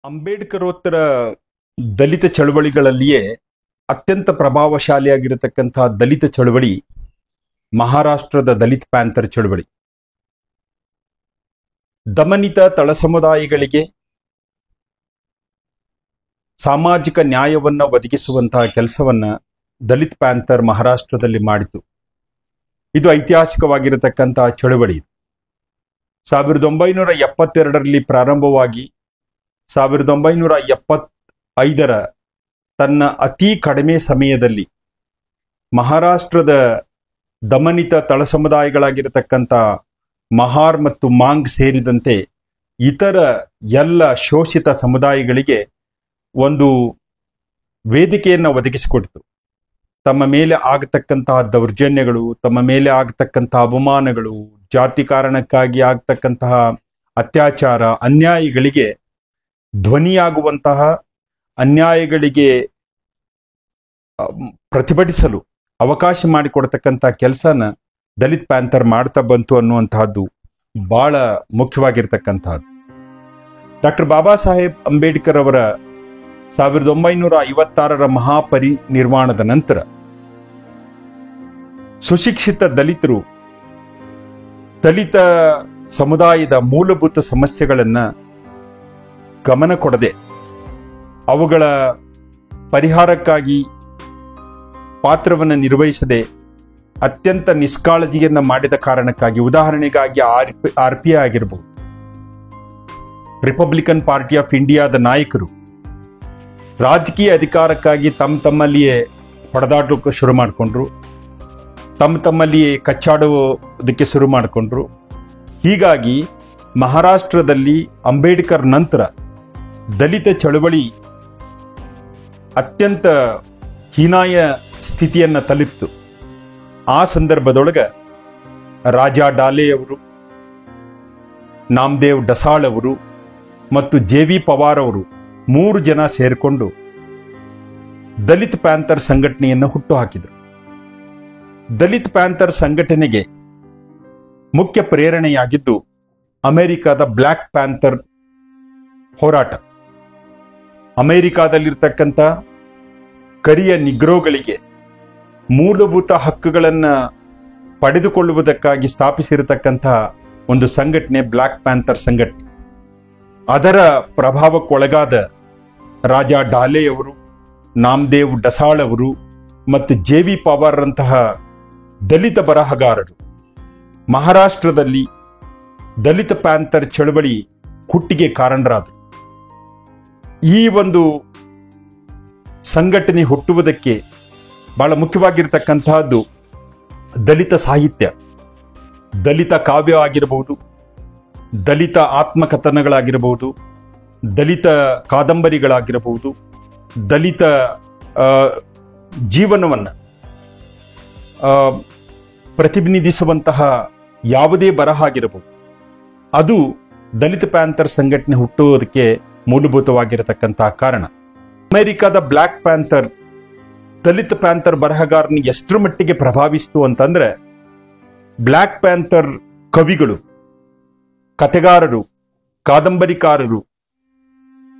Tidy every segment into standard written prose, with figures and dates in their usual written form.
ಅಂಬೇಡ್ಕರೋತ್ತರ ದಲಿತ ಚಳವಳಿಗಳಲ್ಲಿಯೇ ಅತ್ಯಂತ ಪ್ರಭಾವಶಾಲಿಯಾಗಿರತಕ್ಕಂತಹ ದಲಿತ ಚಳವಳಿ ಮಹಾರಾಷ್ಟ್ರದ ದಲಿತ ಪ್ಯಾಂಥರ್ ಚಳವಳಿ. ದಮನಿತ ತಳ ಸಮುದಾಯಗಳಿಗೆ ಸಾಮಾಜಿಕ ನ್ಯಾಯವನ್ನ ಒದಗಿಸುವಂತಹ ಕೆಲಸವನ್ನ ದಲಿತ ಪ್ಯಾಂಥರ್ ಮಹಾರಾಷ್ಟ್ರದಲ್ಲಿ ಮಾಡಿತು. ಇದು ಐತಿಹಾಸಿಕವಾಗಿರತಕ್ಕಂತಹ ಚಳವಳಿ. 1972ರಲ್ಲಿ ಪ್ರಾರಂಭವಾಗಿ 1975ರ ತನ್ನ ಅತಿ ಕಡಿಮೆ ಸಮಯದಲ್ಲಿ ಮಹಾರಾಷ್ಟ್ರದ ದಮನಿತ ತಳ ಸಮುದಾಯಗಳಾಗಿರತಕ್ಕಂಥ ಮಹಾರ್ ಮತ್ತು ಮಾಂಗ್ ಸೇರಿದಂತೆ ಇತರ ಎಲ್ಲ ಶೋಷಿತ ಸಮುದಾಯಗಳಿಗೆ ಒಂದು ವೇದಿಕೆಯನ್ನು ಒದಗಿಸಿಕೊಡ್ತು. ತಮ್ಮ ಮೇಲೆ ಆಗತಕ್ಕಂತಹ ದೌರ್ಜನ್ಯಗಳು, ತಮ್ಮ ಮೇಲೆ ಆಗತಕ್ಕಂತಹ ಅವಮಾನಗಳು, ಜಾತಿ ಕಾರಣಕ್ಕಾಗಿ ಆಗ್ತಕ್ಕಂತಹ ಅತ್ಯಾಚಾರ, ಅನ್ಯಾಯಗಳಿಗೆ ಧ್ವನಿಯಾಗುವಂತಹ, ಅನ್ಯಾಯಗಳಿಗೆ ಪ್ರತಿಭಟಿಸಲು ಅವಕಾಶ ಮಾಡಿಕೊಡ್ತಕ್ಕಂಥ ಕೆಲಸನ ದಲಿತ ಪ್ಯಾಂಥರ್ ಮಾಡ್ತಾ ಬಂತು ಅನ್ನುವಂತಹದ್ದು ಬಹಳ ಮುಖ್ಯವಾಗಿರ್ತಕ್ಕಂತಹದ್ದು. ಡಾಕ್ಟರ್ ಬಾಬಾ ಸಾಹೇಬ್ ಅಂಬೇಡ್ಕರ್ ಅವರ 1956ರ ಮಹಾಪರಿನಿರ್ವಾಣದ ನಂತರ ಸುಶಿಕ್ಷಿತ ದಲಿತರು ದಲಿತ ಸಮುದಾಯದ ಮೂಲಭೂತ ಸಮಸ್ಯೆಗಳನ್ನ ಗಮನ ಕೊಡದೆ ಅವುಗಳ ಪರಿಹಾರಕ್ಕಾಗಿ ಪಾತ್ರವನ್ನು ನಿರ್ವಹಿಸದೆ ಅತ್ಯಂತ ನಿಷ್ಕಾಳಜಿಯನ್ನ ಮಾಡಿದ ಕಾರಣಕ್ಕಾಗಿ, ಉದಾಹರಣೆಗಾಗಿ RPI ಆಗಿರಬಹುದು, ರಿಪಬ್ಲಿಕನ್ ಪಾರ್ಟಿ ಆಫ್ ಇಂಡಿಯಾದ ನಾಯಕರು ರಾಜಕೀಯ ಅಧಿಕಾರಕ್ಕಾಗಿ ತಮ್ಮಲ್ಲಿಯೇ ಹೊಡೆದಾಟಕ್ಕೆ ಶುರು ಮಾಡಿಕೊಂಡ್ರು, ತಮ್ಮಲ್ಲಿಯೇ ಕಚ್ಚಾಡುವುದಕ್ಕೆ ಶುರು ಮಾಡಿಕೊಂಡ್ರು. ಹೀಗಾಗಿ ಮಹಾರಾಷ್ಟ್ರದಲ್ಲಿ ಅಂಬೇಡ್ಕರ್ ನಂತರ ದಲಿತ ಚಳವಳಿ ಅತ್ಯಂತ ಹೀನಾಯ ಸ್ಥಿತಿಯನ್ನ ತಲುಪಿತು. ಆ ಸಂದರ್ಭದೊಳಗ ರಾಜಾ ಡಾಲೆ ಅವರು, ನಾಮದೇವ್ ಡಸಾಳ್ ಅವರು ಮತ್ತು JV ಪವಾರ್ ಅವರು 3 ಜನ ಸೇರಿಕೊಂಡು ದಲಿತ ಪ್ಯಾಂಥರ್ ಸಂಘಟನೆಯನ್ನು ಹುಟ್ಟುಹಾಕಿದರು. ದಲಿತ ಪ್ಯಾಂಥರ್ ಸಂಘಟನೆಗೆ ಮುಖ್ಯ ಪ್ರೇರಣೆಯಾಗಿದ್ದು ಅಮೆರಿಕದ ಬ್ಲ್ಯಾಕ್ ಪ್ಯಾಂಥರ್ ಹೋರಾಟ. ಅಮೆರಿಕಾದಲ್ಲಿರ್ತಕ್ಕಂಥ ಕರಿಯ ನಿಗ್ರೋಗಳಿಗೆ ಮೂಲಭೂತ ಹಕ್ಕುಗಳನ್ನು ಪಡೆದುಕೊಳ್ಳುವುದಕ್ಕಾಗಿ ಸ್ಥಾಪಿಸಿರತಕ್ಕಂತಹ ಒಂದು ಸಂಘಟನೆ ಬ್ಲ್ಯಾಕ್ ಪ್ಯಾಂಥರ್ ಸಂಘಟನೆ. ಅದರ ಪ್ರಭಾವಕ್ಕೊಳಗಾದ ರಾಜಾ ಡಾಲೆ ಅವರು, ನಾಮದೇವ್ ಡಸಾಳ್ ಅವರು ಮತ್ತು JV ಪವಾರ್ ರಂತಹ ದಲಿತ ಬರಹಗಾರರು ಮಹಾರಾಷ್ಟ್ರದಲ್ಲಿ ದಲಿತ ಪ್ಯಾಂಥರ್ ಚಳವಳಿ ಹುಟ್ಟಿಗೆ ಕಾರಣರಾದರು. ಈ ಒಂದು ಸಂಘಟನೆ ಹುಟ್ಟುವುದಕ್ಕೆ ಬಹಳ ಮುಖ್ಯವಾಗಿರ್ತಕ್ಕಂತಹದ್ದು ದಲಿತ ಸಾಹಿತ್ಯ, ದಲಿತ ಕಾವ್ಯ ಆಗಿರಬಹುದು, ದಲಿತ ಆತ್ಮಕಥನಗಳಾಗಿರಬಹುದು, ದಲಿತ ಕಾದಂಬರಿಗಳಾಗಿರಬಹುದು, ದಲಿತ ಜೀವನವನ್ನು ಪ್ರತಿನಿಧಿಸುವಂತಹ ಯಾವುದೇ ಬರಹ ಆಗಿರಬಹುದು. ಅದು ದಲಿತ ಪ್ಯಾಂಥರ್ ಸಂಘಟನೆ ಹುಟ್ಟುವುದಕ್ಕೆ ಮೂಲಭೂತವಾಗಿರತಕ್ಕಂತಹ ಕಾರಣ. ಅಮೆರಿಕದ ಬ್ಲ್ಯಾಕ್ ಪ್ಯಾಂಥರ್ ದಲಿತ ಪ್ಯಾಂಥರ್ ಬರಹಗಾರನ ಎಷ್ಟರ ಮಟ್ಟಿಗೆ ಪ್ರಭಾವಿಸಿತು ಅಂತಂದ್ರೆ, ಬ್ಲ್ಯಾಕ್ ಪ್ಯಾಂಥರ್ ಕವಿಗಳು, ಕಥೆಗಾರರು, ಕಾದಂಬರಿಕಾರರು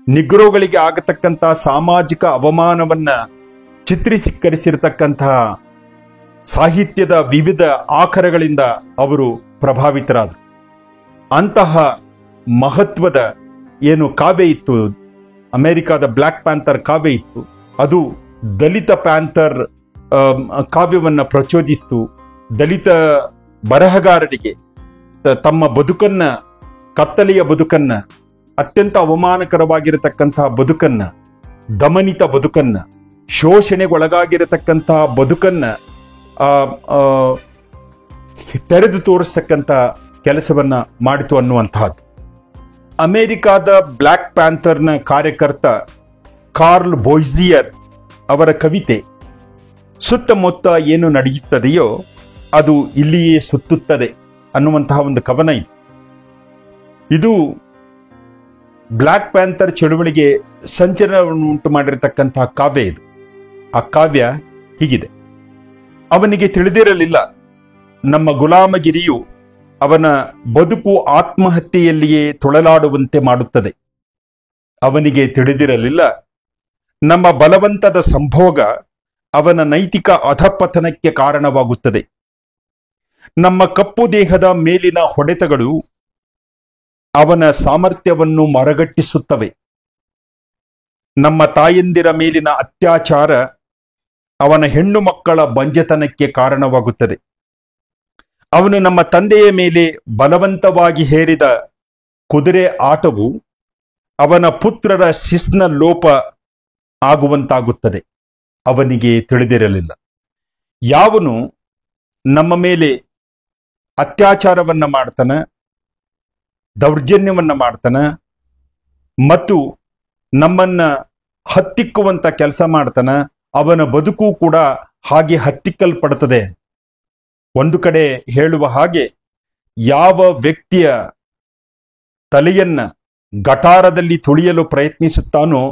ನಿಗ್ರೋಗಳಿಗೆ ಆಗತಕ್ಕಂತಹ ಸಾಮಾಜಿಕ ಅವಮಾನವನ್ನ ಚಿತ್ರೀಕರಿಸಿರತಕ್ಕಂತಹ ಸಾಹಿತ್ಯದ ವಿವಿಧ ಆಕರಗಳಿಂದ ಅವರು ಪ್ರಭಾವಿತರಾದರು. ಅಂತಹ ಮಹತ್ವದ ಏನು ಕಾವ್ಯ ಇತ್ತು, ಅಮೆರಿಕದ ಬ್ಲ್ಯಾಕ್ ಪ್ಯಾಂಥರ್ ಕಾವ್ಯ ಇತ್ತು, ಅದು ದಲಿತ ಪ್ಯಾಂಥರ್ ಕಾವ್ಯವನ್ನ ಪ್ರಚೋದಿಸಿತು. ದಲಿತ ಬರಹಗಾರರಿಗೆ ತಮ್ಮ ಬದುಕನ್ನ, ಕತ್ತಲೆಯ ಬದುಕನ್ನ, ಅತ್ಯಂತ ಅವಮಾನಕರವಾಗಿರತಕ್ಕಂತಹ ಬದುಕನ್ನ, ದಮನಿತ ಬದುಕನ್ನ, ಶೋಷಣೆಗೊಳಗಾಗಿರತಕ್ಕಂತಹ ಬದುಕನ್ನ ತೆರೆದು ತೋರಿಸ್ತಕ್ಕಂಥ ಕೆಲಸವನ್ನ ಮಾಡಿತು ಅನ್ನುವಂತಹದ್ದು. ಅಮೆರಿಕಾದ ಬ್ಲ್ಯಾಕ್ ಪ್ಯಾಂಥರ್ನ ಕಾರ್ಯಕರ್ತ ಕಾರ್ಲ್ ಬೋಯ್ಜಿಯರ್ ಅವರ ಕವಿತೆ ಸುತ್ತಮುತ್ತ ಏನು ನಡೆಯುತ್ತದೆಯೋ ಅದು ಇಲ್ಲಿಯೇ ಸುತ್ತುತ್ತದೆ ಅನ್ನುವಂತಹ ಒಂದು ಕವನ ಇದೆ. ಇದು ಬ್ಲ್ಯಾಕ್ ಪ್ಯಾಂಥರ್ ಚಳುವಳಿಗೆ ಸಂಚಲನವನ್ನು ಉಂಟು ಮಾಡಿರತಕ್ಕಂತಹ ಕಾವ್ಯ ಇದು. ಆ ಕಾವ್ಯ ಹೀಗಿದೆ: ಅವನಿಗೆ ತಿಳಿದಿರಲಿಲ್ಲ ನಮ್ಮ ಗುಲಾಮಗಿರಿಯು ಅವನ ಬದುಕು ಆತ್ಮಹತ್ಯೆಯಲ್ಲಿಯೇ ತೊಳಲಾಡುವಂತೆ ಮಾಡುತ್ತದೆ. ಅವನಿಗೆ ತಿಳಿದಿರಲಿಲ್ಲ ನಮ್ಮ ಬಲವಂತದ ಸಂಭೋಗ ಅವನ ನೈತಿಕ ಅಧಪತನಕ್ಕೆ ಕಾರಣವಾಗುತ್ತದೆ. ನಮ್ಮ ಕಪ್ಪು ದೇಹದ ಮೇಲಿನ ಹೊಡೆತಗಳು ಅವನ ಸಾಮರ್ಥ್ಯವನ್ನು ಮರಗಟ್ಟಿಸುತ್ತವೆ. ನಮ್ಮ ತಾಯಂದಿರ ಮೇಲಿನ ಅತ್ಯಾಚಾರ ಅವನ ಹೆಣ್ಣು ಮಕ್ಕಳ ಬಂಜೆತನಕ್ಕೆ ಕಾರಣವಾಗುತ್ತದೆ. ಅವನು ನಮ್ಮ ತಂದೆಯ ಮೇಲೆ ಬಲವಂತವಾಗಿ ಹೇರಿದ ಕುದುರೆ ಆಟವು ಅವನ ಪುತ್ರರ ಶಿಸ್ನ ಲೋಪ ಆಗುವಂತಾಗುತ್ತದೆ. ಅವನಿಗೆ ತಿಳಿದಿರಲಿಲ್ಲ ಯಾವನು ನಮ್ಮ ಮೇಲೆ ಅತ್ಯಾಚಾರವನ್ನ ಮಾಡ್ತಾನ, ದೌರ್ಜನ್ಯವನ್ನ ಮಾಡ್ತಾನ ಮತ್ತು ನಮ್ಮನ್ನ ಹತ್ತಿಕ್ಕುವಂತ ಕೆಲಸ ಮಾಡ್ತಾನ, ಅವನ ಬದುಕು ಕೂಡ ಹಾಗೆ ಹತ್ತಿಕ್ಕಲ್ಪಡುತ್ತದೆ. ಒಂದು ಕಡೆ ಹೇಳುವ ಹಾಗೆ, ಯಾವ ವ್ಯಕ್ತಿಯ ತಲೆಯನ್ನ ಗಟಾರದಲ್ಲಿ ತುಳಿಯಲು ಪ್ರಯತ್ನಿಸುತ್ತಾನೋ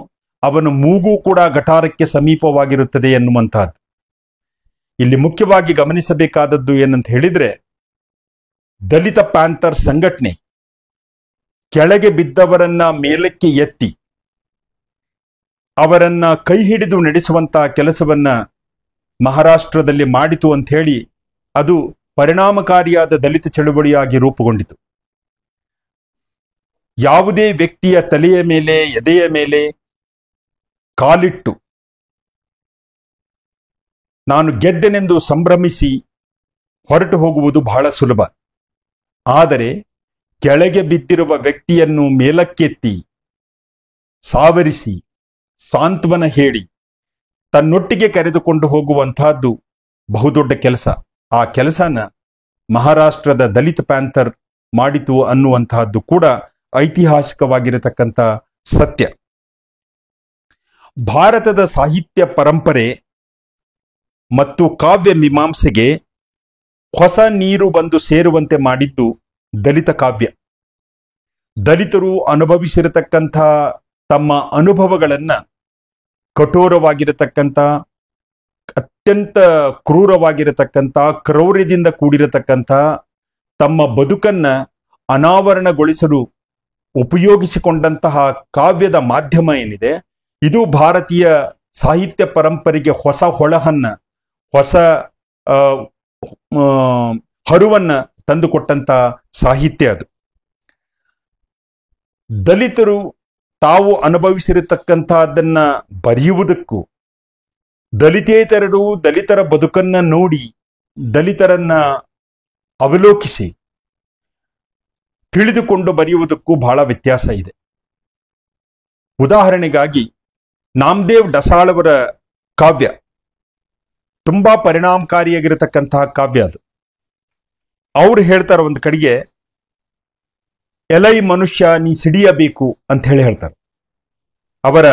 ಅವನ ಮೂಗು ಕೂಡ ಗಟಾರಕ್ಕೆ ಸಮೀಪವಾಗಿರುತ್ತದೆ ಎನ್ನುವಂತಹದ್ದು. ಇಲ್ಲಿ ಮುಖ್ಯವಾಗಿ ಗಮನಿಸಬೇಕಾದದ್ದು ಏನಂತ ಹೇಳಿದ್ರೆ, ದಲಿತ ಪ್ಯಾಂಥರ್ ಸಂಘಟನೆ ಕೆಳಗೆ ಬಿದ್ದವರನ್ನ ಮೇಲಕ್ಕೆ ಎತ್ತಿ ಅವರನ್ನ ಕೈ ಹಿಡಿದು ನಡೆಸುವಂತಹ ಕೆಲಸವನ್ನ ಮಹಾರಾಷ್ಟ್ರದಲ್ಲಿ ಮಾಡಿತು ಅಂತ ಹೇಳಿ ಅದು ಪರಿಣಾಮಕಾರಿಯಾದ ದಲಿತ ಚಳುವಳಿಯಾಗಿ ರೂಪುಗೊಂಡಿತು. ಯಾವುದೇ ವ್ಯಕ್ತಿಯ ತಲೆಯ ಮೇಲೆ, ಎದೆಯ ಮೇಲೆ ಕಾಲಿಟ್ಟು ನಾನು ಗೆದ್ದೆನೆಂದು ಸಂಭ್ರಮಿಸಿ ಹೊರಟು ಹೋಗುವುದು ಬಹಳ ಸುಲಭ. ಆದರೆ ಕೆಳಗೆ ಬಿದ್ದಿರುವ ವ್ಯಕ್ತಿಯನ್ನು ಮೇಲಕ್ಕೆತ್ತಿ ಸಾವರಿಸಿ ಸಾಂತ್ವನ ಹೇಳಿ ತನ್ನೊಟ್ಟಿಗೆ ಕರೆದುಕೊಂಡು ಹೋಗುವಂತಹದ್ದು ಬಹುದೊಡ್ಡ ಕೆಲಸ. ಆ ಕೆಲಸನ ಮಹಾರಾಷ್ಟ್ರದ ದಲಿತ ಪ್ಯಾಂಥರ್ ಮಾಡಿತು ಅನ್ನುವಂತಹದ್ದು ಕೂಡ ಐತಿಹಾಸಿಕವಾಗಿರತಕ್ಕಂಥ ಸತ್ಯ. ಭಾರತದ ಸಾಹಿತ್ಯ ಪರಂಪರೆ ಮತ್ತು ಕಾವ್ಯ ಮೀಮಾಂಸೆಗೆ ಹೊಸ ನೀರು ಬಂದು ಸೇರುವಂತೆ ಮಾಡಿದ್ದು ದಲಿತ ಕಾವ್ಯ. ದಲಿತರು ಅನುಭವಿಸಿರತಕ್ಕಂಥ ತಮ್ಮ ಅನುಭವಗಳನ್ನ ಕಠೋರವಾಗಿರತಕ್ಕಂಥ, ಅತ್ಯಂತ ಕ್ರೂರವಾಗಿರತಕ್ಕಂಥ, ಕ್ರೌರ್ಯದಿಂದ ಕೂಡಿರತಕ್ಕಂಥ ತಮ್ಮ ಬದುಕನ್ನ ಅನಾವರಣಗೊಳಿಸಲು ಉಪಯೋಗಿಸಿಕೊಂಡಂತಹ ಕಾವ್ಯದ ಮಾಧ್ಯಮ ಏನಿದೆ, ಇದು ಭಾರತೀಯ ಸಾಹಿತ್ಯ ಪರಂಪರೆಗೆ ಹೊಸ ಹೊಳಹನ್ನ, ಹೊಸ ಹರುವನ್ನ ತಂದುಕೊಟ್ಟಂತ ಸಾಹಿತ್ಯ ಅದು. ದಲಿತರು ತಾವು ಅನುಭವಿಸಿರತಕ್ಕಂತಹದ್ದನ್ನ ಬರೆಯುವುದಕ್ಕೂ, ದಲಿತೇತರರು ದಲಿತರ ಬದುಕನ್ನ ನೋಡಿ ದಲಿತರನ್ನ ಅವಲೋಕಿಸಿ ತಿಳಿದುಕೊಂಡು ಬರೆಯುವುದಕ್ಕೂ ಬಹಳ ವ್ಯತ್ಯಾಸ ಇದೆ. ಉದಾಹರಣೆಗಾಗಿ ನಾಮದೇವ್ ಡಸಾಳವರ ಕಾವ್ಯ ತುಂಬಾ ಪರಿಣಾಮಕಾರಿಯಾಗಿರತಕ್ಕಂತಹ ಕಾವ್ಯ ಅದು. ಅವ್ರು ಹೇಳ್ತಾರೆ ಒಂದು ಕಡೆಗೆ, ಎಲೈ ಮನುಷ್ಯ ನೀ ಸಿಡಿಯಬೇಕು ಅಂತ ಹೇಳಿ ಹೇಳ್ತಾರೆ. ಅವರ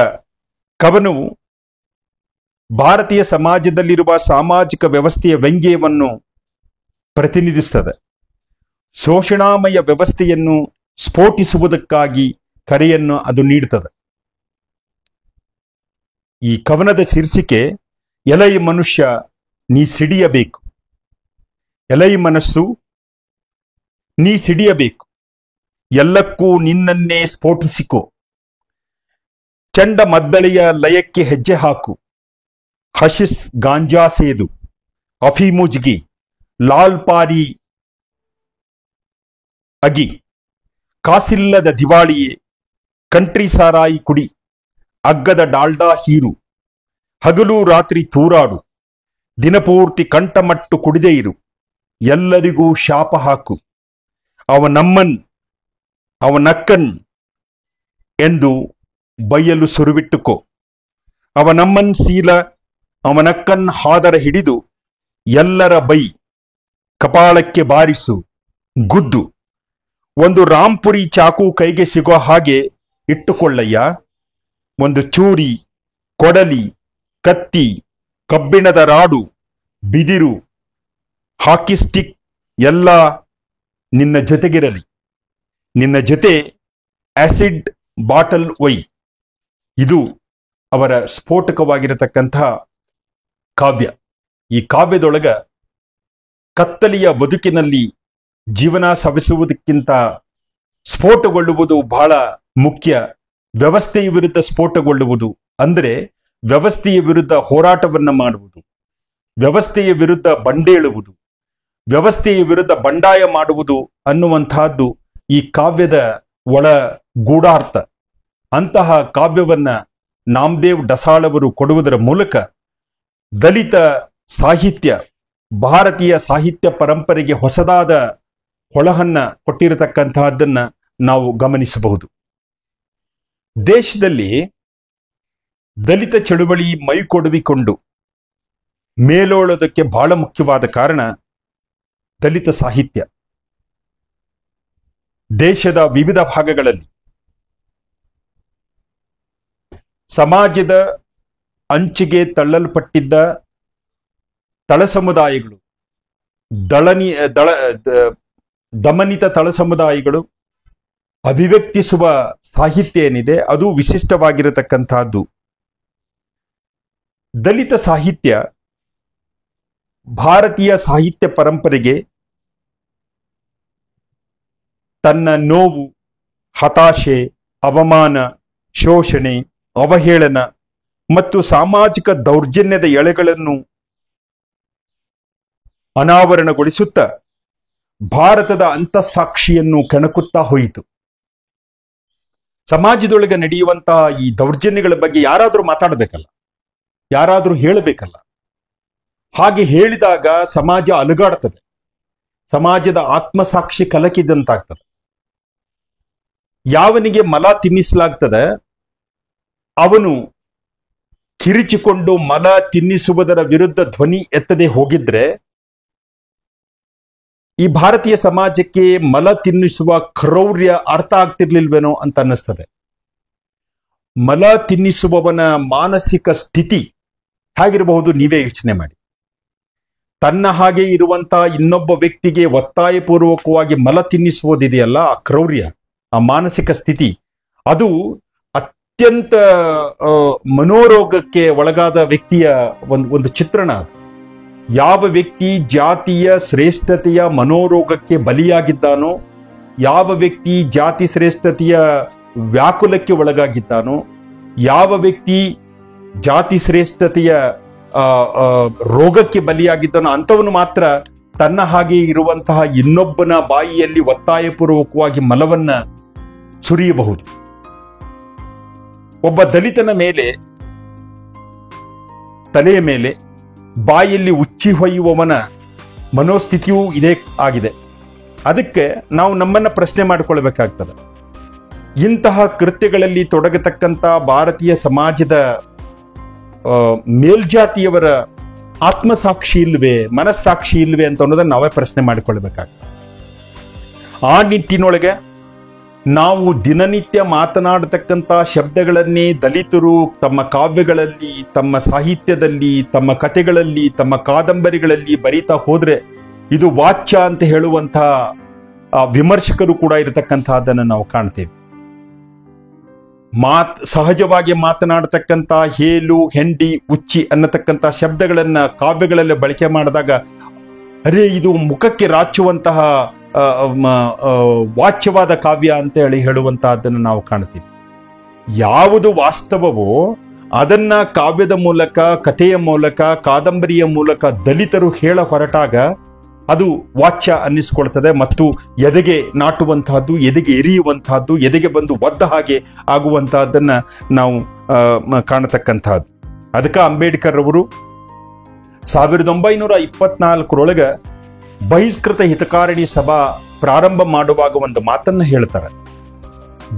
ಕವನವು ಭಾರತೀಯ ಸಮಾಜದಲ್ಲಿರುವ ಸಾಮಾಜಿಕ ವ್ಯವಸ್ಥೆಯ ವ್ಯಂಗ್ಯವನ್ನು ಪ್ರತಿನಿಧಿಸುತ್ತದೆ. ಶೋಷಣಾಮಯ ವ್ಯವಸ್ಥೆಯನ್ನು ಸ್ಫೋಟಿಸುವುದಕ್ಕಾಗಿ ಕರೆಯನ್ನು ಅದು ನೀಡುತ್ತದೆ. ಈ ಕವನದ ಶೀರ್ಷಿಕೆ ಎಲೈ ಮನುಷ್ಯ ನೀ ಸಿಡಿಯಬೇಕು, ಎಲೈ ಮನಸ್ಸು ನೀ ಸಿಡಿಯಬೇಕು, ಎಲ್ಲಕ್ಕೂ ನಿನ್ನನ್ನೇ ಸ್ಫೋಟಿಸಿಕೋ, ಚಂಡ ಮದ್ದಳೆಯ ಲಯಕ್ಕೆ ಹೆಜ್ಜೆ ಹಾಕು, ಹಶಿಸ್ ಗಾಂಜಾ ಸೇದು, ಅಫೀಮುಜ್ಗಿ, ಲಾಲ್ ಪಾರಿ ಅಗಿ, ಕಾಸಿಲ್ಲದ ದಿವಾಳಿಯೇ, ಕಂಟ್ರಿ ಸಾರಾಯಿ ಕುಡಿ, ಅಗ್ಗದ ಡಾಲ್ಡಾ ಹೀರು, ಹಗಲು ರಾತ್ರಿ ತೂರಾಡು, ದಿನಪೂರ್ತಿ ಕಂಠಮಟ್ಟು ಕುಡಿದೇ ಇರು, ಎಲ್ಲರಿಗೂ ಶಾಪ ಹಾಕು, ಅವನಮ್ಮನ್ ಅವನಕ್ಕನ್ ಎಂದು ಬೈಯಲು ಸುರುವಿಟ್ಟುಕೋ, ಅವನಮ್ಮನ್ ಶೀಲ ಅವನಕ್ಕನ್ ಹಾದರ ಹಿಡಿದು ಎಲ್ಲರ ಬೈ, ಕಪಾಳಕ್ಕೆ ಬಾರಿಸು ಗುದ್ದು, ಒಂದು ರಾಂಪುರಿ ಚಾಕು ಕೈಗೆ ಸಿಗೋ ಹಾಗೆ ಇಟ್ಟುಕೊಳ್ಳಯ್ಯ, ಒಂದು ಚೂರಿ, ಕೊಡಲಿ, ಕತ್ತಿ, ಕಬ್ಬಿಣದ ರಾಡು, ಬಿದಿರು, ಹಾಕಿ ಸ್ಟಿಕ್ ಎಲ್ಲ ನಿನ್ನ ಜೊತೆಗಿರಲಿ, ನಿನ್ನ ಜೊತೆ ಆಸಿಡ್ ಬಾಟಲ್ ಒಯ್. ಇದು ಅವರ ಸ್ಫೋಟಕವಾಗಿರತಕ್ಕಂತಹ ಕಾವ್ಯ. ಈ ಕಾವ್ಯದೊಳಗ ಕತ್ತಲೆಯ ಬದುಕಿನಲ್ಲಿ ಜೀವನ ಸವಿಸುವುದಕ್ಕಿಂತ ಸ್ಫೋಟಗೊಳ್ಳುವುದು ಬಹಳ ಮುಖ್ಯ ವ್ಯವಸ್ಥೆಯ ವಿರುದ್ಧ ಸ್ಫೋಟಗೊಳ್ಳುವುದು ಅಂದರೆ ವ್ಯವಸ್ಥೆಯ ವಿರುದ್ಧ ಹೋರಾಟವನ್ನ ಮಾಡುವುದು, ವ್ಯವಸ್ಥೆಯ ವಿರುದ್ಧ ಬಂಡೇಳುವುದು, ವ್ಯವಸ್ಥೆಯ ವಿರುದ್ಧ ಬಂಡಾಯ ಮಾಡುವುದು ಅನ್ನುವಂತಹದ್ದು ಈ ಕಾವ್ಯದ ಒಳ ಗೂಢಾರ್ಥ. ಅಂತಹ ಕಾವ್ಯವನ್ನ ನಾಮದೇವ್ ಡಸಾಳವರು ಕೊಡುವುದರ ಮೂಲಕ ದಲಿತ ಸಾಹಿತ್ಯ, ಭಾರತೀಯ ಸಾಹಿತ್ಯ ಪರಂಪರೆಗೆ ಹೊಸದಾದ ಹೊಳಹನ್ನ ಕೊಟ್ಟಿರತಕ್ಕಂತಹದ್ದನ್ನ ನಾವು ಗಮನಿಸಬಹುದು. ದೇಶದಲ್ಲಿ ದಲಿತ ಚಳುವಳಿ ಮೈಕೊಡವಿಕೊಂಡು ಮೇಲೋಳೋದಕ್ಕೆ ಬಹಳ ಮುಖ್ಯವಾದ ಕಾರಣ ದಲಿತ ಸಾಹಿತ್ಯ. ದೇಶದ ವಿವಿಧ ಭಾಗಗಳಲ್ಲಿ ಸಮಾಜದ ಅಂಚಿಗೆ ತಳ್ಳಲ್ಪಟ್ಟಿದ್ದ ತಳ ಸಮುದಾಯಗಳು, ದಮನಿತ ತಳ ಸಮುದಾಯಗಳು ಅಭಿವ್ಯಕ್ತಿಸುವ ಸಾಹಿತ್ಯ ಏನಿದೆ ಅದು ವಿಶಿಷ್ಟವಾಗಿರತಕ್ಕಂತಹದ್ದು. ದಲಿತ ಸಾಹಿತ್ಯ ಭಾರತೀಯ ಸಾಹಿತ್ಯ ಪರಂಪರೆಗೆ ತನ್ನ ನೋವು, ಹತಾಶೆ, ಅವಮಾನ, ಶೋಷಣೆ, ಅವಹೇಳನ ಮತ್ತು ಸಾಮಾಜಿಕ ದೌರ್ಜನ್ಯದ ಎಳೆಗಳನ್ನು ಅನಾವರಣಗೊಳಿಸುತ್ತಾ ಭಾರತದ ಅಂತಃಸಾಕ್ಷಿಯನ್ನು ಕೆಣಕುತ್ತಾ ಹೋಯಿತು. ಸಮಾಜದೊಳಗೆ ನಡೆಯುವಂತಹ ಈ ದೌರ್ಜನ್ಯಗಳ ಬಗ್ಗೆ ಯಾರಾದರೂ ಮಾತಾಡಬೇಕಲ್ಲ, ಯಾರಾದರೂ ಹೇಳಬೇಕಲ್ಲ. ಹಾಗೆ ಹೇಳಿದಾಗ ಸಮಾಜ ಅಲುಗಾಡ್ತದೆ, ಸಮಾಜದ ಆತ್ಮಸಾಕ್ಷಿ ಕಲಕಿದಂತಾಗ್ತದೆ. ಯಾವನಿಗೆ ಮಲ ತಿನ್ನಿಸಲಾಗ್ತದೆ ಅವನು ಕಿರಿಚಿಕೊಂಡು ಮಲ ತಿನ್ನಿಸುವುದರ ವಿರುದ್ಧ ಧ್ವನಿ ಎತ್ತದೆ ಹೋಗಿದ್ರೆ ಈ ಭಾರತೀಯ ಸಮಾಜಕ್ಕೆ ಮಲ ತಿನ್ನಿಸುವ ಕ್ರೌರ್ಯ ಅರ್ಥ ಆಗ್ತಿರ್ಲಿಲ್ವೇನೋ ಅಂತ ಅನ್ನಿಸ್ತದೆ. ಮಲ ತಿನ್ನಿಸುವವನ ಮಾನಸಿಕ ಸ್ಥಿತಿ ಹೇಗಿರಬಹುದು ನೀವೇ ಯೋಚನೆ ಮಾಡಿ. ತನ್ನ ಹಾಗೆ ಇರುವಂತಹ ಇನ್ನೊಬ್ಬ ವ್ಯಕ್ತಿಗೆ ಒತ್ತಾಯಪೂರ್ವಕವಾಗಿ ಮಲ ತಿನ್ನಿಸುವುದಿದೆಯಲ್ಲ, ಆ ಕ್ರೌರ್ಯ, ಆ ಮಾನಸಿಕ ಸ್ಥಿತಿ, ಅದು ಅತ್ಯಂತ ಮನೋರೋಗಕ್ಕೆ ಒಳಗಾದ ವ್ಯಕ್ತಿಯ ಒಂದು ಚಿತ್ರಣ. ಯಾವ ವ್ಯಕ್ತಿ ಜಾತಿಯ ಶ್ರೇಷ್ಠತೆಯ ಮನೋರೋಗಕ್ಕೆ ಬಲಿಯಾಗಿದ್ದಾನೋ, ಯಾವ ವ್ಯಕ್ತಿ ಜಾತಿ ಶ್ರೇಷ್ಠತೆಯ ವ್ಯಾಕುಲಕ್ಕೆ ಒಳಗಾಗಿದ್ದಾನೋ, ಯಾವ ವ್ಯಕ್ತಿ ಜಾತಿ ಶ್ರೇಷ್ಠತೆಯ ರೋಗಕ್ಕೆ ಬಲಿಯಾಗಿದ್ದಾನೋ ಅಂಥವನು ಮಾತ್ರ ತನ್ನ ಹಾಗೆ ಇರುವಂತಹ ಇನ್ನೊಬ್ಬನ ಬಾಯಿಯಲ್ಲಿ ಒತ್ತಾಯಪೂರ್ವಕವಾಗಿ ಮಲವನ್ನ ಸುರಿಯಬಹುದು. ಒಬ್ಬ ದಲಿತನ ಮೇಲೆ, ತಲೆಯ ಮೇಲೆ ಬಾಯಲ್ಲಿ ಉಚ್ಚಿ ಹೊಯ್ಯುವವನ ಮನೋಸ್ಥಿತಿಯೂ ಇದೇ ಆಗಿದೆ. ಅದಕ್ಕೆ ನಾವು ನಮ್ಮನ್ನ ಪ್ರಶ್ನೆ ಮಾಡಿಕೊಳ್ಬೇಕಾಗ್ತದೆ. ಇಂತಹ ಕೃತ್ಯಗಳಲ್ಲಿ ತೊಡಗತಕ್ಕಂಥ ಭಾರತೀಯ ಸಮಾಜದ ಮೇಲ್ಜಾತಿಯವರ ಆತ್ಮಸಾಕ್ಷಿ ಇಲ್ವೇ, ಮನಸ್ಸಾಕ್ಷಿ ಇಲ್ವೇ ಅಂತ ಅನ್ನೋದನ್ನ ನಾವೇ ಪ್ರಶ್ನೆ ಮಾಡಿಕೊಳ್ಬೇಕಾಗ್ತದೆ. ಆ ನಿಟ್ಟಿನೊಳಗೆ ನಾವು ದಿನನಿತ್ಯ ಮಾತನಾಡತಕ್ಕಂಥ ಶಬ್ದಗಳನ್ನೇ ದಲಿತರು ತಮ್ಮ ಕಾವ್ಯಗಳಲ್ಲಿ, ತಮ್ಮ ಸಾಹಿತ್ಯದಲ್ಲಿ, ತಮ್ಮ ಕಥೆಗಳಲ್ಲಿ, ತಮ್ಮ ಕಾದಂಬರಿಗಳಲ್ಲಿ ಬರೀತಾ ಹೋದ್ರೆ ಇದು ವಾಚ್ಯ ಅಂತ ಹೇಳುವಂತಹ ವಿಮರ್ಶಕರು ಕೂಡ ಇರತಕ್ಕಂತಹದನ್ನು ನಾವು ಕಾಣ್ತೇವೆ. ಸಹಜವಾಗಿ ಮಾತನಾಡತಕ್ಕಂಥ ಹೇಲು, ಹೆಂಡಿ, ಉಚ್ಚಿ ಅನ್ನತಕ್ಕಂಥ ಶಬ್ದಗಳನ್ನ ಕಾವ್ಯಗಳಲ್ಲಿ ಬಳಕೆ ಮಾಡಿದಾಗ ಅರೇ ಇದು ಮುಖಕ್ಕೆ ರಾಚುವಂತಹ ವಾಚ್ಯವಾದ ಕಾವ್ಯ ಅಂತ ಹೇಳುವಂತಹದ್ದನ್ನು ನಾವು ಕಾಣ್ತೀವಿ. ಯಾವುದು ವಾಸ್ತವವೋ ಅದನ್ನ ಕಾವ್ಯದ ಮೂಲಕ, ಕಥೆಯ ಮೂಲಕ, ಕಾದಂಬರಿಯ ಮೂಲಕ ದಲಿತರು ಹೇಳ ಹೊರಟಾಗ ಅದು ವಾಚ್ಯ ಅನ್ನಿಸ್ಕೊಳ್ತದೆ ಮತ್ತು ಎದೆಗೆ ನಾಟುವಂತಹದ್ದು, ಎದೆಗೆ ಎರಿಯುವಂತಹದ್ದು, ಎದೆಗೆ ಬಂದು ಒದ್ದ ಹಾಗೆ ಆಗುವಂತಹದ್ದನ್ನ ನಾವು ಕಾಣತಕ್ಕಂತಹದ್ದು. ಅದಕ್ಕೆ ಅಂಬೇಡ್ಕರ್ ಅವರು 1924 ಬಹಿಷ್ಕೃತ ಹಿತಕಾರಿಣಿ ಸಭಾ ಪ್ರಾರಂಭ ಮಾಡುವಾಗ ಒಂದು ಮಾತನ್ನ ಹೇಳ್ತಾರೆ.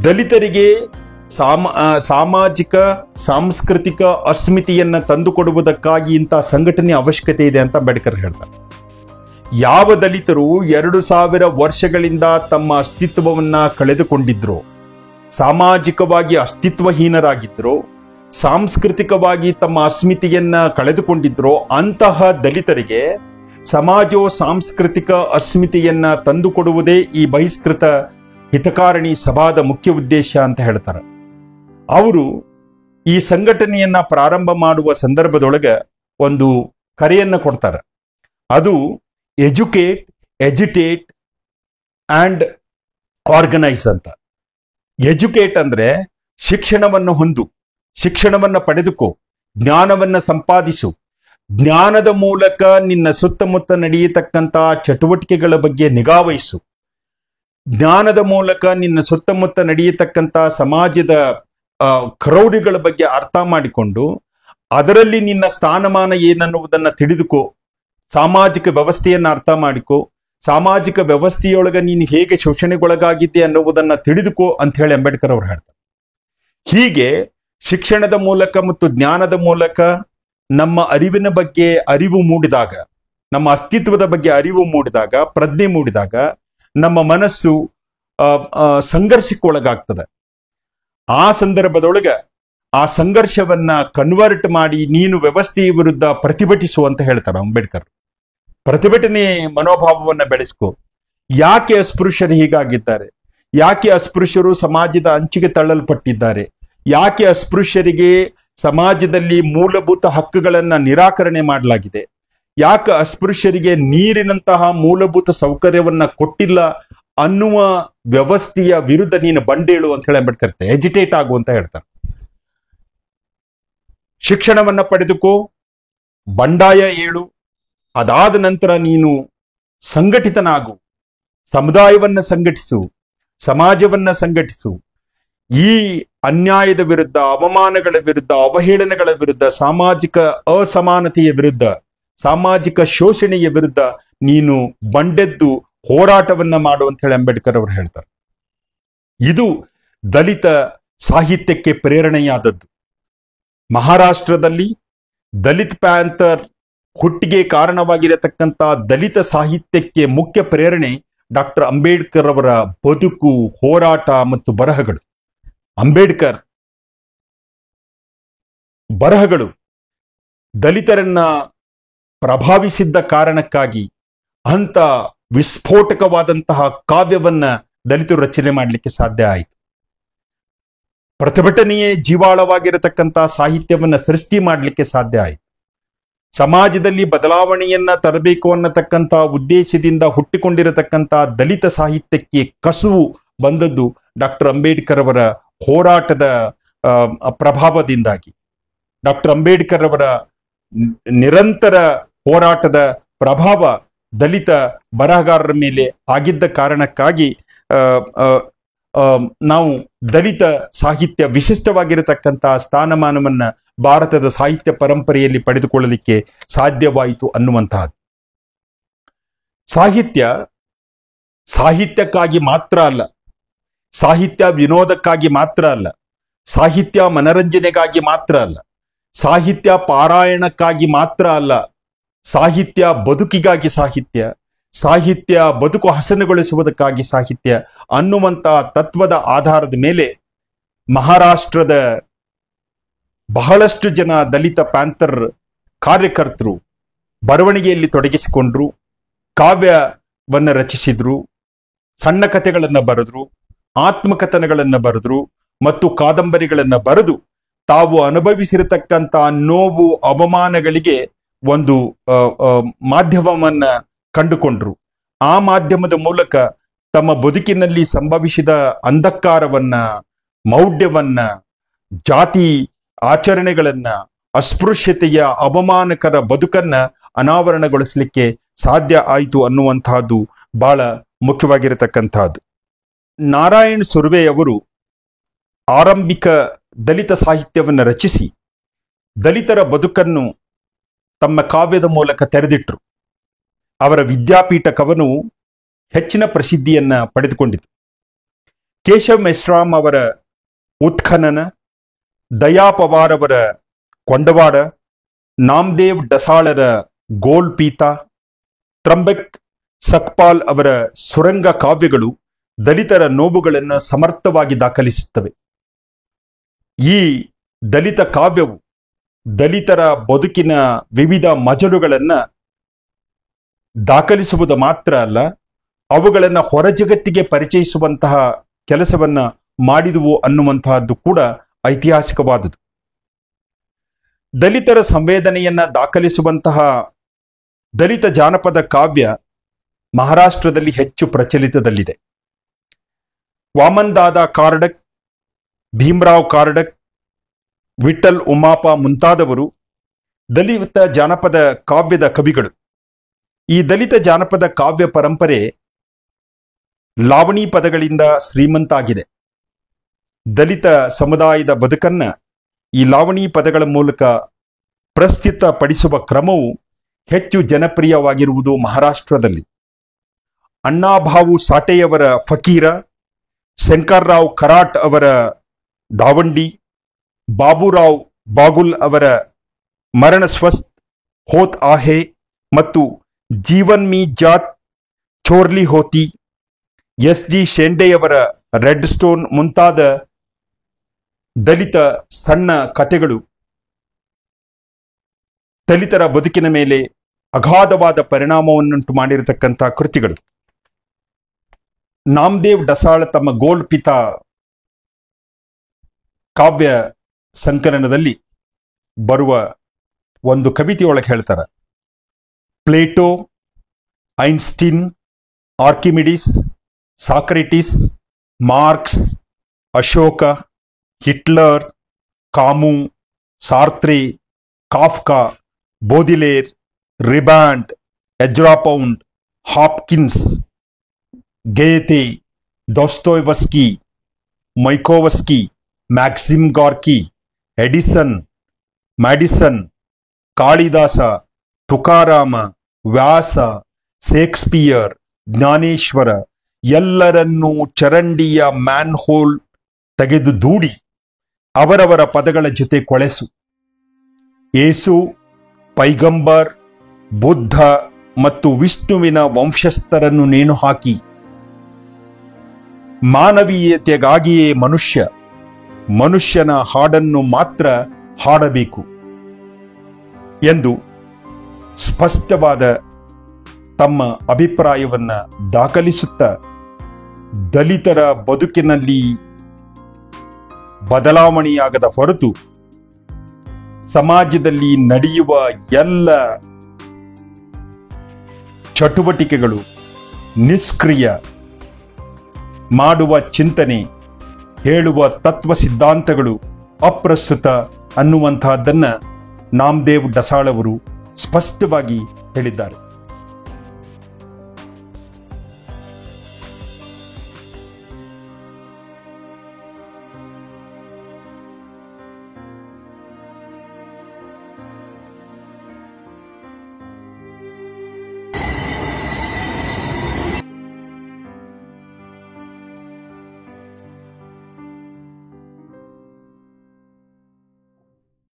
ದಲಿತರಿಗೆ ಸಾಮಾಜಿಕ ಸಾಂಸ್ಕೃತಿಕ ಅಸ್ಮಿತೆಯನ್ನ ತಂದುಕೊಡುವುದಕ್ಕಾಗಿ ಇಂತಹ ಸಂಘಟನೆ ಅವಶ್ಯಕತೆ ಇದೆ ಅಂತ ಅಂಬೇಡ್ಕರ್ ಹೇಳ್ತಾರೆ. ಯಾವ ದಲಿತರು 2000 ವರ್ಷಗಳಿಂದ ತಮ್ಮ ಅಸ್ತಿತ್ವವನ್ನ ಕಳೆದುಕೊಂಡಿದ್ರು, ಸಾಮಾಜಿಕವಾಗಿ ಅಸ್ತಿತ್ವಹೀನರಾಗಿದ್ರು, ಸಾಂಸ್ಕೃತಿಕವಾಗಿ ತಮ್ಮ ಅಸ್ಮಿತೆಯನ್ನ ಕಳೆದುಕೊಂಡಿದ್ರು, ಅಂತಹ ದಲಿತರಿಗೆ ಸಮಾಜೋ ಸಾಂಸ್ಕೃತಿಕ ಅಸ್ಮಿತೆಯನ್ನ ತಂದುಕೊಡುವುದೇ ಈ ಬಹಿಷ್ಕೃತ ಹಿತಕಾರಿಣಿ ಸಭಾದ ಮುಖ್ಯ ಉದ್ದೇಶ ಅಂತ ಹೇಳ್ತಾರೆ. ಅವರು ಈ ಸಂಘಟನೆಯನ್ನ ಪ್ರಾರಂಭ ಮಾಡುವ ಸಂದರ್ಭದೊಳಗೆ ಒಂದು ಕರೆಯನ್ನ ಕೊಡ್ತಾರೆ. ಅದು ಎಜುಕೇಟ್, ಎಜುಟೇಟ್ ಅಂಡ್ ಆರ್ಗನೈಸ್ ಅಂತ. ಎಜುಕೇಟ್ ಅಂದ್ರೆ ಶಿಕ್ಷಣವನ್ನು ಹೊಂದು, ಶಿಕ್ಷಣವನ್ನ ಪಡೆದುಕೋ, ಜ್ಞಾನವನ್ನ ಸಂಪಾದಿಸು. ಜ್ಞಾನದ ಮೂಲಕ ನಿನ್ನ ಸುತ್ತಮುತ್ತ ನಡೆಯತಕ್ಕಂತಹ ಚಟುವಟಿಕೆಗಳ ಬಗ್ಗೆ ನಿಗಾವಹಿಸು. ಜ್ಞಾನದ ಮೂಲಕ ನಿನ್ನ ಸುತ್ತಮುತ್ತ ನಡೆಯತಕ್ಕಂಥ ಸಮಾಜದ ಕ್ರೌರ್ಯಗಳ ಬಗ್ಗೆ ಅರ್ಥ ಮಾಡಿಕೊಂಡು ಅದರಲ್ಲಿ ನಿನ್ನ ಸ್ಥಾನಮಾನ ಏನನ್ನುವುದನ್ನು ತಿಳಿದುಕೋ. ಸಾಮಾಜಿಕ ವ್ಯವಸ್ಥೆಯನ್ನು ಅರ್ಥ ಮಾಡಿಕೋ. ಸಾಮಾಜಿಕ ವ್ಯವಸ್ಥೆಯೊಳಗೆ ನೀನು ಹೇಗೆ ಶೋಷಣೆಗೊಳಗಾಗಿದ್ದೆ ಅನ್ನುವುದನ್ನು ತಿಳಿದುಕೋ ಅಂತ ಹೇಳಿ ಅಂಬೇಡ್ಕರ್ ಅವರು ಹೇಳ್ತಾರೆ. ಹೀಗೆ ಶಿಕ್ಷಣದ ಮೂಲಕ ಮತ್ತು ಜ್ಞಾನದ ಮೂಲಕ ನಮ್ಮ ಅರಿವಿನ ಬಗ್ಗೆ ಅರಿವು ಮೂಡಿದಾಗ, ನಮ್ಮ ಅಸ್ತಿತ್ವದ ಬಗ್ಗೆ ಅರಿವು ಮೂಡಿದಾಗ, ಪ್ರಜ್ಞೆ ಮೂಡಿದಾಗ ನಮ್ಮ ಮನಸ್ಸು ಸಂಘರ್ಷಕ್ಕೆ ಒಳಗಾಗ್ತದೆ. ಆ ಸಂದರ್ಭದೊಳಗೆ ಆ ಸಂಘರ್ಷವನ್ನ ಕನ್ವರ್ಟ್ ಮಾಡಿ ನೀನು ವ್ಯವಸ್ಥೆಯ ವಿರುದ್ಧ ಪ್ರತಿಭಟಿಸು ಅಂತ ಹೇಳ್ತಾರೆ ಅಂಬೇಡ್ಕರ್. ಪ್ರತಿಭಟನೆ ಮನೋಭಾವವನ್ನ ಬೆಳೆಸ್ಕೋ. ಯಾಕೆ ಅಸ್ಪೃಶ್ಯರು ಹೀಗಾಗಿದ್ದಾರೆ? ಯಾಕೆ ಅಸ್ಪೃಶ್ಯರು ಸಮಾಜದ ಅಂಚಿಗೆ ತಳ್ಳಲ್ಪಟ್ಟಿದ್ದಾರೆ? ಯಾಕೆ ಅಸ್ಪೃಶ್ಯರಿಗೆ ಸಮಾಜದಲ್ಲಿ ಮೂಲಭೂತ ಹಕ್ಕುಗಳನ್ನ ನಿರಾಕರಣೆ ಮಾಡಲಾಗಿದೆ? ಯಾಕೆ ಅಸ್ಪೃಶ್ಯರಿಗೆ ನೀರಿನಂತಹ ಮೂಲಭೂತ ಸೌಕರ್ಯವನ್ನ ಕೊಟ್ಟಿಲ್ಲ ಅನ್ನುವ ವ್ಯವಸ್ಥೆಯ ವಿರುದ್ಧ ನೀನು ಬಂಡೇಳು ಅಂತ ಹೇಳಿ ಅಂಬೇಡ್ಕರ್ ಎಜಿಟೇಟ್ ಆಗು ಅಂತ ಹೇಳ್ತಾರೆ. ಶಿಕ್ಷಣವನ್ನ ಪಡೆದುಕೋ, ಬಂಡಾಯ ಏಳು, ಅದಾದ ನಂತರ ನೀನು ಸಂಘಟಿತನಾಗು, ಸಮುದಾಯವನ್ನ ಸಂಘಟಿಸು, ಸಮಾಜವನ್ನ ಸಂಘಟಿಸು. ಈ ಅನ್ಯಾಯದ ವಿರುದ್ಧ, ಅವಮಾನಗಳ ವಿರುದ್ಧ, ಅವಹೇಳನಗಳ ವಿರುದ್ಧ, ಸಾಮಾಜಿಕ ಅಸಮಾನತೆಯ ವಿರುದ್ಧ, ಸಾಮಾಜಿಕ ಶೋಷಣೆಯ ವಿರುದ್ಧ ನೀನು ಬಂಡೆದ್ದು ಹೋರಾಟವನ್ನ ಮಾಡು ಅಂತ ಹೇಳಿ ಅಂಬೇಡ್ಕರ್ ಅವರು ಹೇಳ್ತಾರೆ. ಇದು ದಲಿತ ಸಾಹಿತ್ಯಕ್ಕೆ ಪ್ರೇರಣೆಯಾದದ್ದು. ಮಹಾರಾಷ್ಟ್ರದಲ್ಲಿ ದಲಿತ್ ಪ್ಯಾಂಥರ್ ಹುಟ್ಟಿಗೆ ಕಾರಣವಾಗಿರತಕ್ಕಂಥ ದಲಿತ ಸಾಹಿತ್ಯಕ್ಕೆ ಮುಖ್ಯ ಪ್ರೇರಣೆ ಡಾಕ್ಟರ್ ಅಂಬೇಡ್ಕರ್ ಅವರ ಬದುಕು, ಹೋರಾಟ ಮತ್ತು ಬರಹಗಳು. ಅಂಬೇಡ್ಕರ್ ಬರಹಗಳು ದಲಿತರನ್ನ ಪ್ರಭಾವಿಸಿದ್ದ ಕಾರಣಕ್ಕಾಗಿ ಅಂತ ವಿಸ್ಫೋಟಕವಾದಂತಹ ಕಾವ್ಯವನ್ನ ದಲಿತರು ರಚನೆ ಮಾಡಲಿಕ್ಕೆ ಸಾಧ್ಯ ಆಯಿತು. ಪ್ರತಿಭಟನೆಯೇ ಜೀವಾಳವಾಗಿರತಕ್ಕಂತಹ ಸಾಹಿತ್ಯವನ್ನ ಸೃಷ್ಟಿ ಮಾಡಲಿಕ್ಕೆ ಸಾಧ್ಯ ಆಯಿತು. ಸಮಾಜದಲ್ಲಿ ಬದಲಾವಣೆಯನ್ನ ತರಬೇಕು ಅನ್ನತಕ್ಕಂತಹ ಉದ್ದೇಶದಿಂದ ಹುಟ್ಟಿಕೊಂಡಿರತಕ್ಕಂತಹ ದಲಿತ ಸಾಹಿತ್ಯಕ್ಕೆ ಕಸುವು ಬಂದದ್ದು ಡಾಕ್ಟರ್ ಅಂಬೇಡ್ಕರ್ ಅವರ ಹೋರಾಟದ ಪ್ರಭಾವದಿಂದಾಗಿ. ಡಾಕ್ಟರ್ ಅಂಬೇಡ್ಕರ್ ಅವರ ನಿರಂತರ ಹೋರಾಟದ ಪ್ರಭಾವ ದಲಿತ ಬರಹಗಾರರ ಮೇಲೆ ಆಗಿದ್ದ ಕಾರಣಕ್ಕಾಗಿ ನಾವು ದಲಿತ ಸಾಹಿತ್ಯ ವಿಶಿಷ್ಟವಾಗಿರತಕ್ಕಂತಹ ಸ್ಥಾನಮಾನವನ್ನ ಭಾರತದ ಸಾಹಿತ್ಯ ಪರಂಪರೆಯಲ್ಲಿ ಪಡೆದುಕೊಳ್ಳಲಿಕ್ಕೆ ಸಾಧ್ಯವಾಯಿತು ಅನ್ನುವಂತಹದ್ದು. ಸಾಹಿತ್ಯಕ್ಕಾಗಿ ಮಾತ್ರ ಅಲ್ಲ, ಸಾಹಿತ್ಯ ವಿನೋದಕ್ಕಾಗಿ ಮಾತ್ರ ಅಲ್ಲ, ಸಾಹಿತ್ಯ ಮನರಂಜನೆಗಾಗಿ ಮಾತ್ರ ಅಲ್ಲ, ಸಾಹಿತ್ಯ ಪಾರಾಯಣಕ್ಕಾಗಿ ಮಾತ್ರ ಅಲ್ಲ, ಸಾಹಿತ್ಯ ಬದುಕಿಗಾಗಿ ಸಾಹಿತ್ಯ, ಸಾಹಿತ್ಯ ಬದುಕು ಹಸನುಗೊಳಿಸುವುದಕ್ಕಾಗಿ ಸಾಹಿತ್ಯ ಅನ್ನುವಂತಹ ತತ್ವದ ಆಧಾರದ ಮೇಲೆ ಮಹಾರಾಷ್ಟ್ರದ ಬಹಳಷ್ಟು ಜನ ದಲಿತ ಪ್ಯಾಂಥರ್ ಕಾರ್ಯಕರ್ತರು ಬರವಣಿಗೆಯಲ್ಲಿ ತೊಡಗಿಸಿಕೊಂಡ್ರು, ಕಾವ್ಯವನ್ನ ರಚಿಸಿದ್ರು, ಸಣ್ಣ ಕಥೆಗಳನ್ನ ಬರೆದ್ರು, ಆತ್ಮಕಥನಗಳನ್ನ ಬರೆದ್ರು ಮತ್ತು ಕಾದಂಬರಿಗಳನ್ನ ಬರೆದು ತಾವು ಅನುಭವಿಸಿರತಕ್ಕಂಥ ನೋವು ಅವಮಾನಗಳಿಗೆ ಒಂದು ಮಾಧ್ಯಮವನ್ನ ಕಂಡುಕೊಂಡ್ರು. ಆ ಮಾಧ್ಯಮದ ಮೂಲಕ ತಮ್ಮ ಬದುಕಿನಲ್ಲಿ ಸಂಭವಿಸಿದ ಅಂಧಕಾರವನ್ನ, ಮೌಢ್ಯವನ್ನ, ಜಾತಿ ಆಚರಣೆಗಳನ್ನ, ಅಸ್ಪೃಶ್ಯತೆಯ ಅವಮಾನಕರ ಬದುಕನ್ನ ಅನಾವರಣಗೊಳಿಸಲಿಕ್ಕೆ ಸಾಧ್ಯ ಆಯಿತು ಅನ್ನುವಂತಹದ್ದು ಬಹಳ ಮುಖ್ಯವಾಗಿರತಕ್ಕಂತಹದ್ದು. ನಾರಾಯಣ್ ಸುರ್ವೆ ಅವರು ಆರಂಭಿಕ ದಲಿತ ಸಾಹಿತ್ಯವನ್ನು ರಚಿಸಿ ದಲಿತರ ಬದುಕನ್ನು ತಮ್ಮ ಕಾವ್ಯದ ಮೂಲಕ ತೆರೆದಿಟ್ರು. ಅವರ ವಿದ್ಯಾಪೀಠ ಕವನವು ಹೆಚ್ಚಿನ ಪ್ರಸಿದ್ಧಿಯನ್ನ ಪಡೆದುಕೊಂಡಿತು. ಕೇಶವ್ ಮೆಶ್ರಾಮ್ ಅವರ ಉತ್ಖನನ, ದಯಾ ಪವಾರ್ ಅವರ ಕೊಂಡವಾಡ, ನಾಮದೇವ್ ಡಸಾಳರ ಗೋಲ್ ಪೀತಾ, ತ್ರಂಬಕ್ ಸಕ್ಪಾಲ್ ಅವರ ಸುರಂಗ ಕಾವ್ಯಗಳು ದಲಿತರ ನೋವುಗಳನ್ನು ಸಮರ್ಥವಾಗಿ ದಾಖಲಿಸುತ್ತವೆ. ಈ ದಲಿತ ಕಾವ್ಯವು ದಲಿತರ ಬದುಕಿನ ವಿವಿಧ ಮಜಲುಗಳನ್ನ ದಾಖಲಿಸುವುದು ಮಾತ್ರ ಅಲ್ಲ, ಅವುಗಳನ್ನ ಹೊರ ಜಗತ್ತಿಗೆ ಪರಿಚಯಿಸುವಂತಹ ಕೆಲಸವನ್ನ ಮಾಡಿದುವು ಅನ್ನುವಂತಹದ್ದು ಕೂಡ ಐತಿಹಾಸಿಕವಾದುದು. ದಲಿತರ ಸಂವೇದನೆಯನ್ನ ದಾಖಲಿಸುವಂತಹ ದಲಿತ ಜಾನಪದ ಕಾವ್ಯ ಮಹಾರಾಷ್ಟ್ರದಲ್ಲಿ ಹೆಚ್ಚು ಪ್ರಚಲಿತದಲ್ಲಿದೆ. ವಾಮನ್ ದಾದಾ ಕಾರ್ಡಕ್, ಭೀಮರಾವ್ ಕಾರ್ಡಕ್, ವಿಠಲ್ ಉಮಾಪ ಮುಂತಾದವರು ದಲಿತ ಜಾನಪದ ಕಾವ್ಯದ ಕವಿಗಳು. ಈ ದಲಿತ ಜಾನಪದ ಕಾವ್ಯ ಪರಂಪರೆ ಲಾವಣಿ ಪದಗಳಿಂದ ಶ್ರೀಮಂತಾಗಿದೆ. ದಲಿತ ಸಮುದಾಯದ ಬದುಕನ್ನ ಈ ಲಾವಣಿ ಪದಗಳ ಮೂಲಕ ಪ್ರಸ್ತುತಪಡಿಸುವ ಕ್ರಮವು ಹೆಚ್ಚು ಜನಪ್ರಿಯವಾಗಿರುವುದು ಮಹಾರಾಷ್ಟ್ರದಲ್ಲಿ. ಅಣ್ಣಾಭಾವು ಸಾಠೆಯವರ ಫಕೀರ, ಶಂಕರ್ರಾವ್ ಖರಾಟ್ ಅವರ ದಾವಂಡಿ, ಬಾಬುರಾವ್ ಬಾಗುಲ್ ಅವರ ಮರಣ ಸ್ವಸ್ತ್ ಹೋತ್ ಆಹೆ ಮತ್ತು ಜೀವನ್ ಮೀ ಜಾತ್ ಚೋರ್ಲಿ ಹೋತಿ, ಎಸ್.ಜಿ. ಶೇಂಡೆಯವರ ರೆಡ್ ಸ್ಟೋನ್ ಮುಂತಾದ ದಲಿತ ಸಣ್ಣ ಕಥೆಗಳು ದಲಿತರ ಬದುಕಿನ ಮೇಲೆ ಅಗಾಧವಾದ ಪರಿಣಾಮವನ್ನುಂಟು ಮಾಡಿರತಕ್ಕಂಥ ಕೃತಿಗಳು. ನಾಮದೇವ್ ಡಸಾಳ್ ತಮ್ಮ ಗೋಲ್ ಪಿತಾ ಕಾವ್ಯ ಸಂಕಲನದಲ್ಲಿ ಬರುವ ಒಂದು ಕವಿತೆಯೊಳಗೆ ಹೇಳ್ತಾರೆ, Plato, Einstein, Archimedes, Socrates, Marx, Ashoka, Hitler, Camus, Sartre, Kafka, Baudelaire, Rimbaud, Ezra Pound, Hopkins, Goethe, Dostoevsky, Mayakovsky, Maxim Gorky, Edison, Madison, Kalidasa, Tukaram, Vyasa, Shakespeare, Jnaneshwar ಎಲ್ಲರನ್ನೂ ಚರಂಡಿಯ ಮ್ಯಾನ್ಹೋಲ್ ತೆಗೆದು ದೂಡಿ ಅವರವರ ಪದಗಳ ಜೊತೆ ಕೊಳೆಸು. ಏಸು, ಪೈಗಂಬರ್, ಬುದ್ಧ ಮತ್ತು ವಿಷ್ಣುವಿನ ವಂಶಸ್ಥರನ್ನು ನೇಣು ಹಾಕಿ ಮಾನವೀಯತೆಗಾಗಿಯೇ ಮನುಷ್ಯನ ಹಾಡನ್ನು ಮಾತ್ರ ಹಾಡಬೇಕು ಎಂದು ಸ್ಪಷ್ಟವಾದ ತಮ್ಮ ಅಭಿಪ್ರಾಯವನ್ನ ದಾಖಲಿಸುತ್ತಾ ದಲಿತರ ಬದುಕಿನಲ್ಲಿ ಬದಲಾವಣೆಯಾಗದ ಹೊರತು ಸಮಾಜದಲ್ಲಿ ನಡೆಯುವ ಎಲ್ಲ ಚಟುವಟಿಕೆಗಳು ನಿಷ್ಕ್ರಿಯ, ಮಾಡುವ ಚಿಂತನೆ, ಹೇಳುವ ತತ್ವ ಸಿದ್ಧಾಂತಗಳು ಅಪ್ರಸ್ತುತ ಅನ್ನುವಂತಹದ್ದನ್ನ ನಾಮದೇವ್ ಡಸಾಳ್ ಅವರು ಸ್ಪಷ್ಟವಾಗಿ ಹೇಳಿದ್ದಾರೆ.